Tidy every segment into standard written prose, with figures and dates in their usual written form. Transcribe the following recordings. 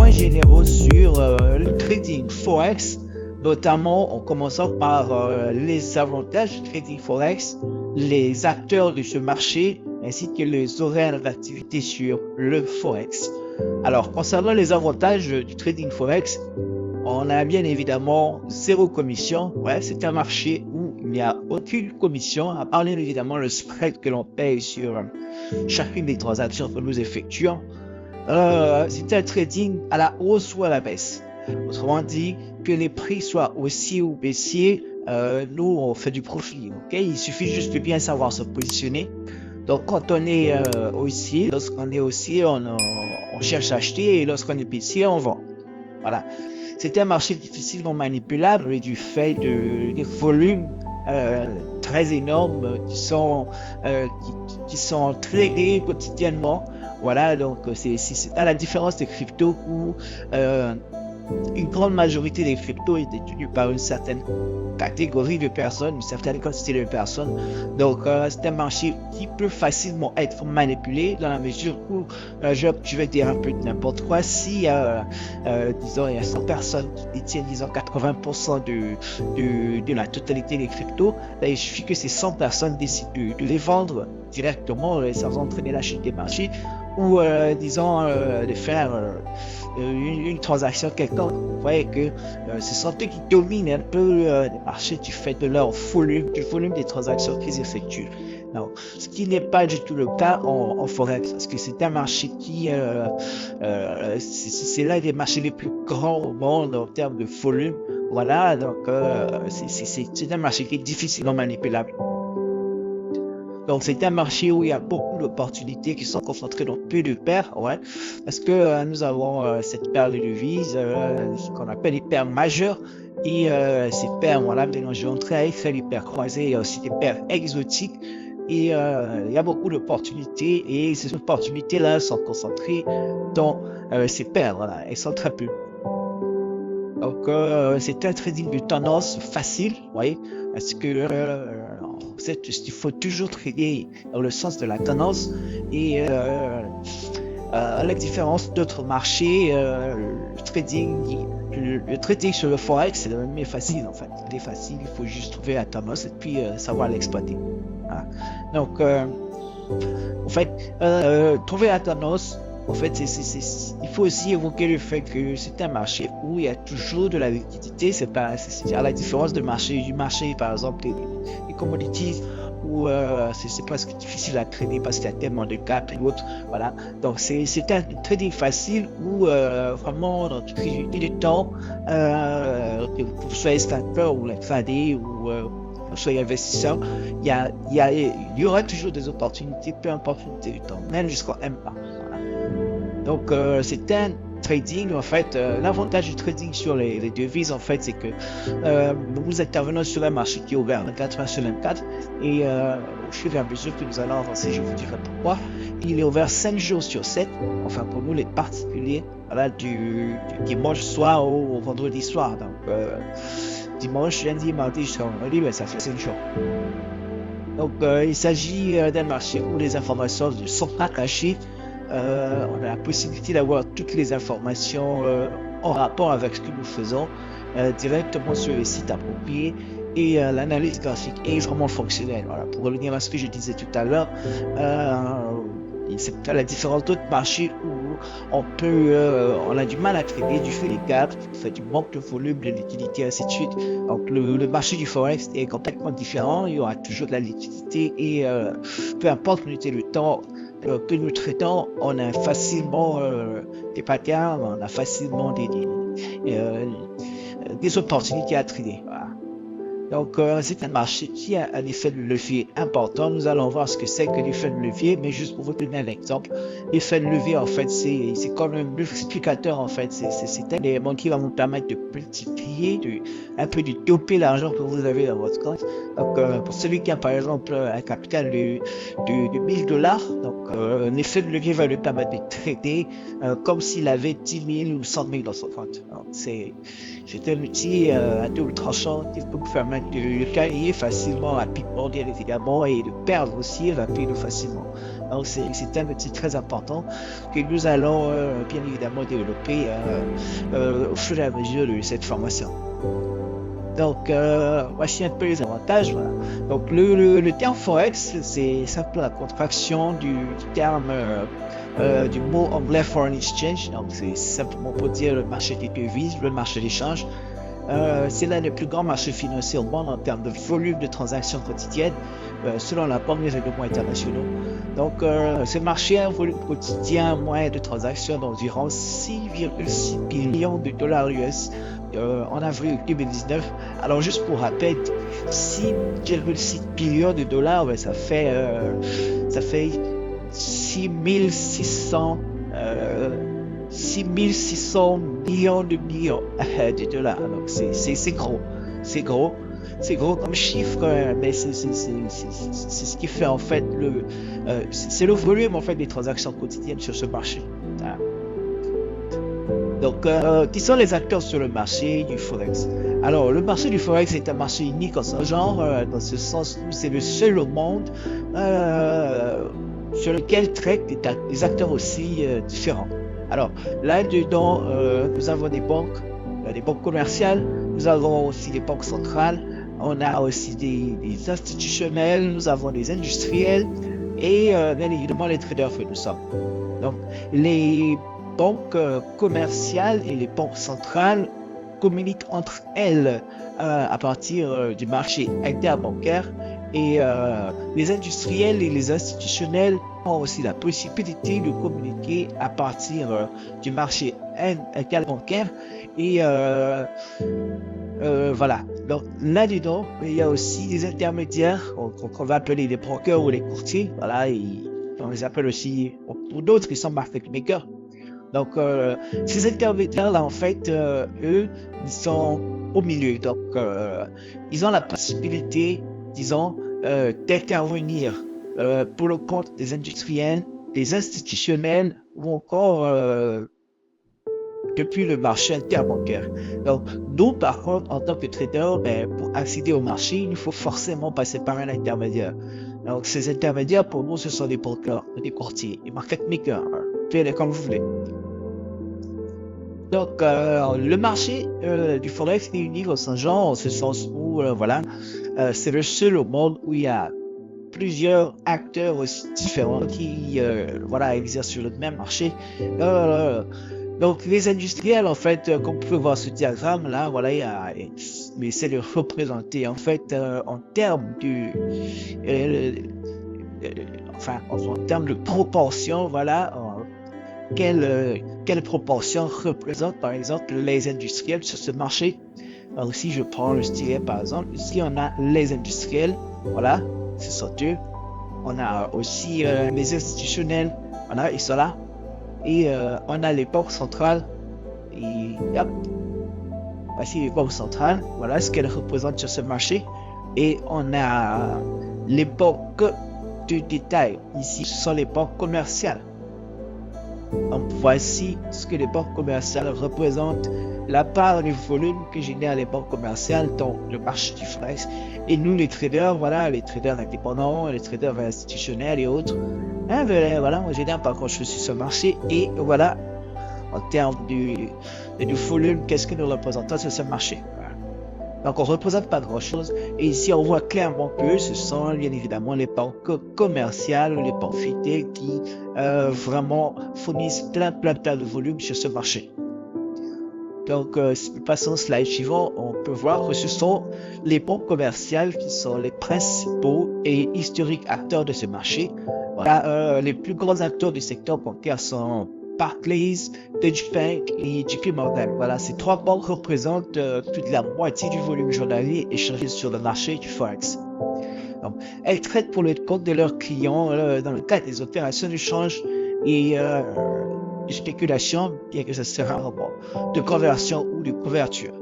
points généraux sur le trading Forex, notamment en commençant par les avantages du trading Forex, les acteurs de ce marché, ainsi que les horaires d'activité sur le Forex. Alors, concernant les avantages du trading Forex, on a bien évidemment zéro commission. Ouais, c'est un marché où il n'y a aucune commission, à part bien évidemment le spread que l'on paye sur chacune des transactions que nous effectuons. C'est un trading à la hausse ou à la baisse. Autrement dit, que les prix soient haussiers ou baissiers, nous on fait du profit. Okay? Il suffit juste de bien savoir se positionner. Donc quand on est haussier, lorsqu'on est haussier, on cherche à acheter, et lorsqu'on est baissier, on vend. Voilà. C'est un marché difficilement manipulable du fait des volumes très énormes qui sont tradés quotidiennement. Voilà, donc c'est à la différence des cryptos où une grande majorité des cryptos est détenue par une certaine catégorie de personnes, une certaine quantité de personnes. Donc c'est un marché qui peut facilement être manipulé dans la mesure où je vais dire un peu n'importe quoi. Si disons il y a 100 personnes qui détiennent disons 80% de la totalité des cryptos, là, il suffit que ces 100 personnes décident de les vendre directement sans entraîner la chute des marchés, ou disons de faire une transaction quelconque. Vous voyez que ce sont eux qui dominent un peu les marchés du fait de leur volume, du volume des transactions qu'ils effectuent. Non, ce qui n'est pas du tout le cas en Forex, parce que c'est un marché qui c'est l'un des marchés les plus grands au monde en termes de volume. Voilà, donc c'est un marché qui est difficilement manipulable. Donc c'est un marché où il y a beaucoup d'opportunités qui sont concentrées dans peu de paires, ouais, parce que nous avons cette paire de devises qu'on appelle les paires majeures, et ces paires, voilà, mélangées entre elles, fait les paires croisées, il y a aussi des paires exotiques, et il y a beaucoup d'opportunités, et ces opportunités-là sont concentrées dans ces paires, voilà, elles sont très peu. Donc c'est un trading de tendance facile, vous voyez, parce que il faut toujours trader dans le sens de la tendance, et à la différence d'autres marchés, le trading sur le forex c'est le même facile en fait. Il est facile, il faut juste trouver la tendance et puis savoir l'exploiter. Voilà. Donc en fait, trouver la tendance, en fait, il faut aussi évoquer le fait que c'est un marché où il y a toujours de la liquidité. C'est à la différence du marché, par exemple, des commodities, où c'est presque difficile à trader parce qu'il y a tellement de gaps et autres. Voilà. Donc, c'est un trading facile où vraiment, dans toute unité de temps, que vous soyez starter ou intraday ou soyez investisseur, il y aura toujours des opportunités, peu importe l'unité de temps, même jusqu'à M pas. Voilà. Donc c'est un trading en fait. L'avantage du trading sur les devises en fait, c'est que nous intervenons sur un marché qui est ouvert 24 heures sur 24, et au fur et à mesure que nous allons avancer, je vous dirai pourquoi. Il est ouvert 5 jours sur 7, enfin pour nous les particuliers, voilà, du dimanche soir au vendredi soir. Donc dimanche, lundi, mardi jusqu'à vendredi, ben, ça fait 5 jours. Donc il s'agit d'un marché où les informations ne sont pas cachées. On a la possibilité d'avoir toutes les informations en rapport avec ce que nous faisons directement sur les sites appropriés, et l'analyse graphique est vraiment fonctionnelle. Voilà. Pour revenir à ce que je disais tout à l'heure, c'est à la différence d'autres marchés où on a du mal à trader du fait des gaps, du fait du manque de volume, de liquidité, ainsi de suite. Donc le marché du forex est complètement différent. Il y aura toujours de la liquidité, et peu importe l'unité de temps que nous traitons, on a facilement des patterns, on a facilement des opportunités à trader. Voilà. Donc c'est un marché qui a un effet de levier important. Nous allons voir ce que c'est que l'effet de levier, mais juste pour vous donner un exemple, l'effet de levier en fait c'est comme un multiplicateur en fait. C'est un élément qui va vous permettre de multiplier, un peu de doper l'argent que vous avez dans votre compte. Donc pour celui qui a par exemple un capital de $1000, donc un effet de levier va lui permettre de trader comme s'il avait 10 000 ou 100 000 dans son compte. C'est un outil à double tranchant qui peut vous permettre de le gagner facilement, rapidement, bien évidemment, et de perdre aussi rapidement, facilement. Donc c'est un outil très important que nous allons bien évidemment développer au fur et à mesure de cette formation. Donc, voici un peu les avantages. Voilà. Donc, le terme Forex, c'est simplement la contraction du terme du mot anglais Foreign Exchange. Donc, c'est simplement pour dire le marché des devises, le marché d'échange. C'est l'un des plus grands marchés financiers au monde en termes de volume de transactions quotidiennes, selon la Banque des règlements internationaux. Donc, ce marché a un volume quotidien moyen de transactions d'environ 6,6 billions de dollars US en avril 2019. Alors, juste pour rappel, 6,6 billions de dollars, ben, ça fait 6600 millions de millions de dollars. Donc, c'est gros. C'est gros. C'est gros comme chiffre, mais c'est ce qui fait en fait c'est le volume en fait des transactions quotidiennes sur ce marché. Voilà. Donc, qui sont les acteurs sur le marché du Forex? Alors, le marché du Forex est un marché unique en son genre, dans ce sens où c'est le seul au monde sur lequel traitent des acteurs aussi différents. Alors, là-dedans, nous avons des banques commerciales, nous avons aussi des banques centrales, on a aussi des institutionnels, nous avons des industriels et bien évidemment les traders que nous sommes. Donc, les banques commerciales et les banques centrales communiquent entre elles à partir du marché interbancaire et les industriels et les institutionnels ont aussi la possibilité de communiquer à partir du marché interbancaire et voilà. Donc là-dedans, il y a aussi des intermédiaires qu'on va appeler des brokers ou les courtiers. Voilà, on les appelle aussi, pour d'autres, ils sont market makers. Donc ces intermédiaires-là, en fait, eux, ils sont au milieu. Donc ils ont la possibilité, disons, d'intervenir pour le compte des industriels, des institutionnels ou encore depuis le marché interbancaire. Donc, nous, par contre, en tant que trader, pour accéder au marché, il faut forcément passer par un intermédiaire. Donc, ces intermédiaires, pour nous, ce sont des brokers, des courtiers, des market makers, appelez-les comme vous voulez. Donc, le marché du Forex est unique en son genre, en ce sens où, voilà, c'est le seul au monde où il y a plusieurs acteurs aussi différents qui voilà, exercent sur le même marché. Donc les industriels, en fait, comme vous pouvez voir ce diagramme là, voilà, mais c'est de représenter en fait en termes en termes de proportion, voilà, quelle proportion représente par exemple les industriels sur ce marché. Alors si je prends le stylet par exemple, ici on a les industriels, voilà, ce sont eux. On a aussi les institutionnels, voilà, ils sont là. Et on a les banques centrales. Et hop, voici les banques centrales. Voilà ce qu'elles représentent sur ce marché. Et on a les banques de détail. Ici, ce sont les banques commerciales. Donc voici ce que les banques commerciales représentent, la part du volume que génèrent les banques commerciales dans le marché du Forex. Et nous, les traders, voilà, les traders indépendants, les traders institutionnels et autres, voilà, on génère pas grand-chose sur ce marché. Et voilà, en termes du volume, qu'est-ce que nous représentons sur ce marché? Donc, on ne représente pas grand-chose. Et ici, on voit clairement que ce sont bien évidemment les banques commerciales ou les banques fintech qui vraiment fournissent plein de volume sur ce marché. Donc, si nous passons au slide suivant, on peut voir que ce sont les banques commerciales qui sont les principaux et historiques acteurs de ce marché. Voilà, les plus grands acteurs du secteur bancaire sont Barclays, Deutsche Bank et JP Morgan. Voilà, ces trois banques représentent plus de la moitié du volume journalier échangé sur le marché du Forex. Donc, elles traitent pour le compte de leurs clients dans le cadre des opérations de change et de spéculation, bien que ce sera un de conversion ou de couverture.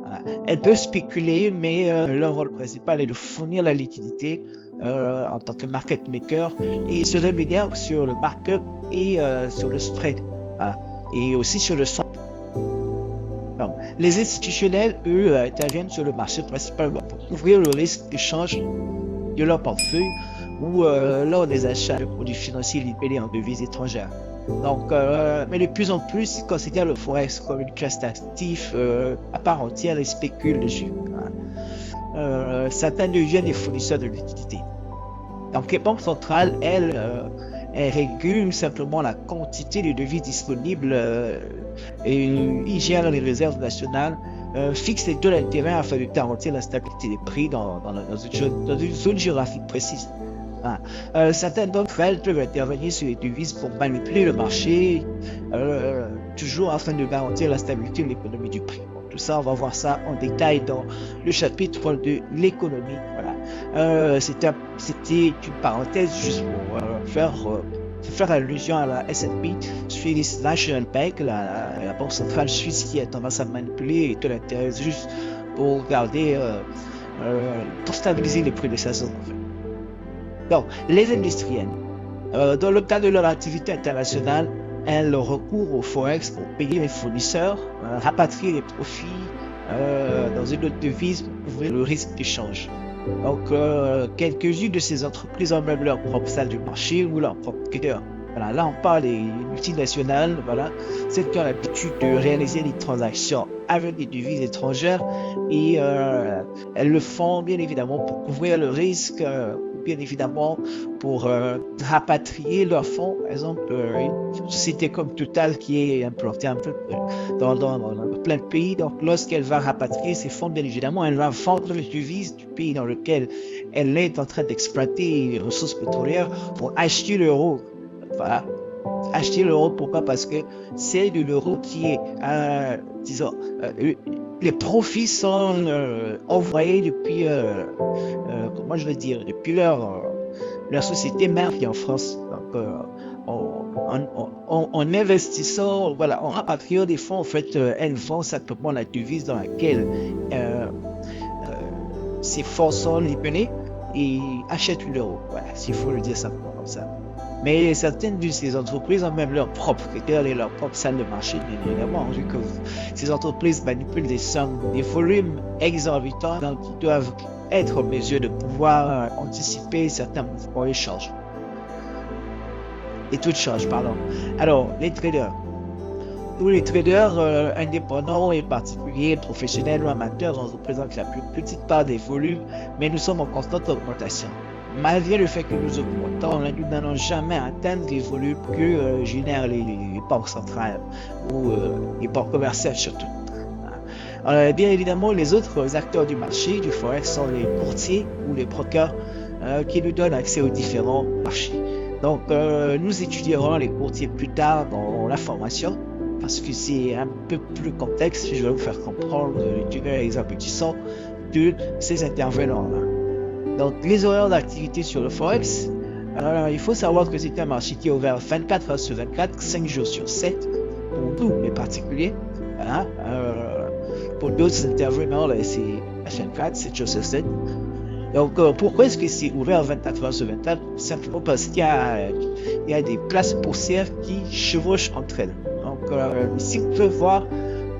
Voilà. Elles peuvent spéculer, mais leur rôle principal est de fournir la liquidité en tant que market maker et se rémunèrent sur le markup et sur le spread, voilà. Et aussi sur le centre. Les institutionnels, eux, interviennent sur le marché principalement pour couvrir le risque de change de leur portefeuille ou lors des achats de produits financiers libellés en devises étrangères. Donc, mais de plus en plus, ils considèrent le Forex comme une classe d'actifs à part entière et spéculent dessus. Certains deviennent des fournisseurs de liquidités. Donc, les banques centrales, elles régulent simplement la quantité de devises disponibles et ils gèrent les réserves nationales, fixent les taux d'intérêt afin de garantir la stabilité des prix dans une zone géographique précise. Certaines d'entre elles peuvent intervenir sur les devises pour manipuler le marché, toujours afin de garantir la stabilité de l'économie du prix. Bon, tout ça, on va voir ça en détail dans le chapitre de l'économie. Voilà. C'était une parenthèse juste pour faire allusion à la S&P, Swedish National Bank, la banque centrale suisse qui a tendance à manipuler les taux d'intérêt juste pour garder, pour stabiliser les prix de sa zone. En fait. Donc, les industriels, dans le cadre de leur activité internationale, elles recourent au Forex pour payer les fournisseurs, rapatrier les profits dans une autre devise pour couvrir le risque d'échange. Donc, quelques-unes de ces entreprises ont même leur propre salle du marché ou leur propre trader. Voilà, là, on parle des multinationales, voilà, celles qui ont l'habitude de réaliser des transactions avec des devises étrangères et elles le font bien évidemment pour couvrir le risque, bien évidemment pour rapatrier leurs fonds. Par exemple, une société comme Total qui est implantée un peu dans plein de pays, donc lorsqu'elle va rapatrier ses fonds, bien évidemment, elle va vendre les devises du pays dans lequel elle est en train d'exploiter les ressources pétrolières pour acheter l'euro. Voilà. Acheter l'euro, pourquoi? Parce que c'est de l'euro qui est, disons, les profits sont envoyés depuis, comment je veux dire, depuis leur société mère qui est en France. Donc, en investissant, voilà, en rapatriant des fonds, en fait, elles vont simplement la devise dans laquelle ces fonds sont libellés et achètent l'euro. Voilà, s'il faut le dire simplement comme ça. Mais certaines de ces entreprises ont même leur propre critère et leur propre salle de marché, bien évidemment, vu que ces entreprises manipulent des sommes, des volumes exorbitants, donc ils doivent être en mesure de pouvoir anticiper certains mouvements et changes. Et tout change, pardon. Alors, les traders. Nous, les traders indépendants et particuliers, professionnels ou amateurs, on représente la plus petite part des volumes, mais nous sommes en constante augmentation. Malgré le fait que nous augmentons, nous n'allons jamais atteindre les volumes que génèrent les banques centrales ou les banques commerciales surtout. Bien évidemment, les autres acteurs du marché du Forex sont les courtiers ou les brokers qui nous donnent accès aux différents marchés. Donc, nous étudierons les courtiers plus tard dans la formation parce que c'est un peu plus complexe. Je vais vous faire comprendre les tenants et les aboutissants de ces intervenants-là. Donc, les horaires d'activité sur le Forex, il faut savoir que c'est un marché qui est ouvert 24 heures sur 24, 5 jours sur 7, pour nous les particuliers. Voilà. Pour d'autres intervenants, c'est 24, 7 jours sur 7. Donc, pourquoi est-ce que c'est ouvert 24 heures sur 24? Simplement parce qu'il y a des places boursières qui chevauchent entre elles. Donc, ici, vous pouvez voir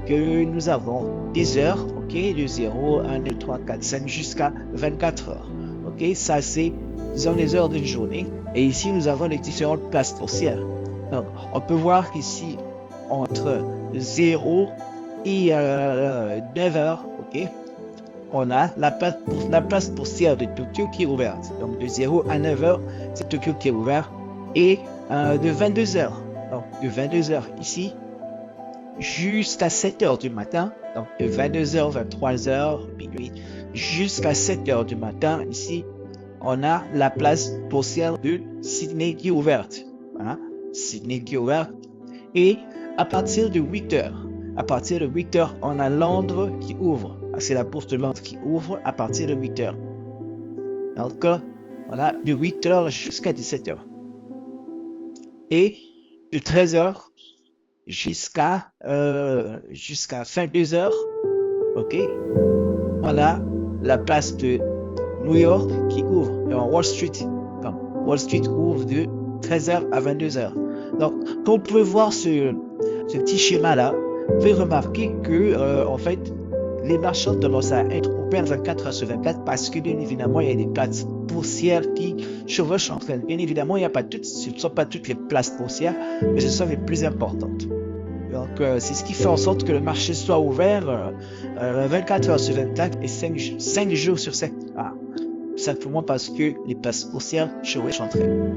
que nous avons des heures, ok, de 0, 1, 2, 3, 4, 5 jusqu'à 24 heures. Ok, ça c'est, disons, les heures d'une journée. Et ici, nous avons les différentes places boursières. Donc, on peut voir qu'ici, entre 0 et 9 heures, ok, on a la place boursière de Tokyo qui est ouverte. Donc, de 0 à 9 heures, c'est Tokyo qui est ouvert. Et de 22 heures, donc de 22 heures ici, jusqu'à 7 heures du matin, donc de 22h, 23h, minuit, jusqu'à 7 heures du matin, ici, on a la place boursière de Sydney qui est ouverte. Voilà, Sydney qui est ouverte. Et à partir de 8 heures, on a Londres qui ouvre. C'est la bourse de Londres qui ouvre à partir de 8 heures. Donc, voilà, de 8 heures jusqu'à 17 heures. Et de 13 heures jusqu'à 22 heures, ok, voilà la place de New York qui ouvre, Wall Street ouvre de 13h à 22h. Donc, quand vous pouvez voir ce petit schéma là, vous pouvez remarquer que en fait les marchands tendance à être ouverts 24 heures sur 24 parce que, bien évidemment, il y a des places boursières qui chevauchent entre elles. Bien évidemment, il y a pas toutes, ce ne sont pas toutes les places boursières, mais ce sont les plus importantes. Donc, c'est ce qui fait en sorte que le marché soit ouvert 24 heures sur 24 et 5 jours sur 7. Simplement parce que les places boursières chevauchent entre elles.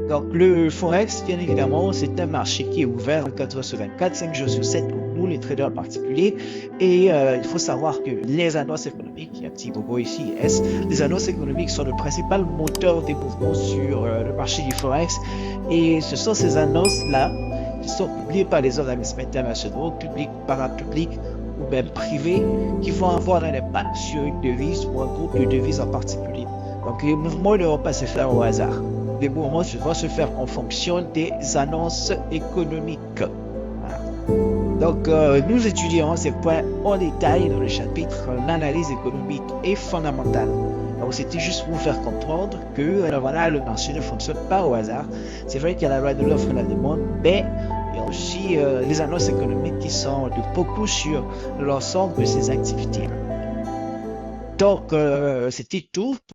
Donc, le Forex, bien évidemment, c'est un marché qui est ouvert 24 heures sur 24, 5 jours sur 7 pour nous, les traders particuliers. Et il faut savoir que les annonces économiques, il y a un petit logo ici, S, les annonces économiques sont le principal moteur des mouvements sur le marché du Forex. Et ce sont ces annonces-là qui sont publiées par les organismes internationaux, publics, parapublics ou même privés, qui vont avoir un impact sur une devise ou un groupe de devises en particulier. Donc, les mouvements ne vont pas se faire au hasard. Les mouvements vont se faire en fonction des annonces économiques. Voilà. Donc, nous étudierons ces points en détail dans le chapitre l'analyse économique est fondamentale. Donc, c'était juste pour vous faire comprendre que voilà, le marché ne fonctionne pas au hasard. C'est vrai qu'il y a la loi de l'offre et de la demande, mais il y a aussi les annonces économiques qui sont de beaucoup sur l'ensemble de ces activités. Donc, c'était tout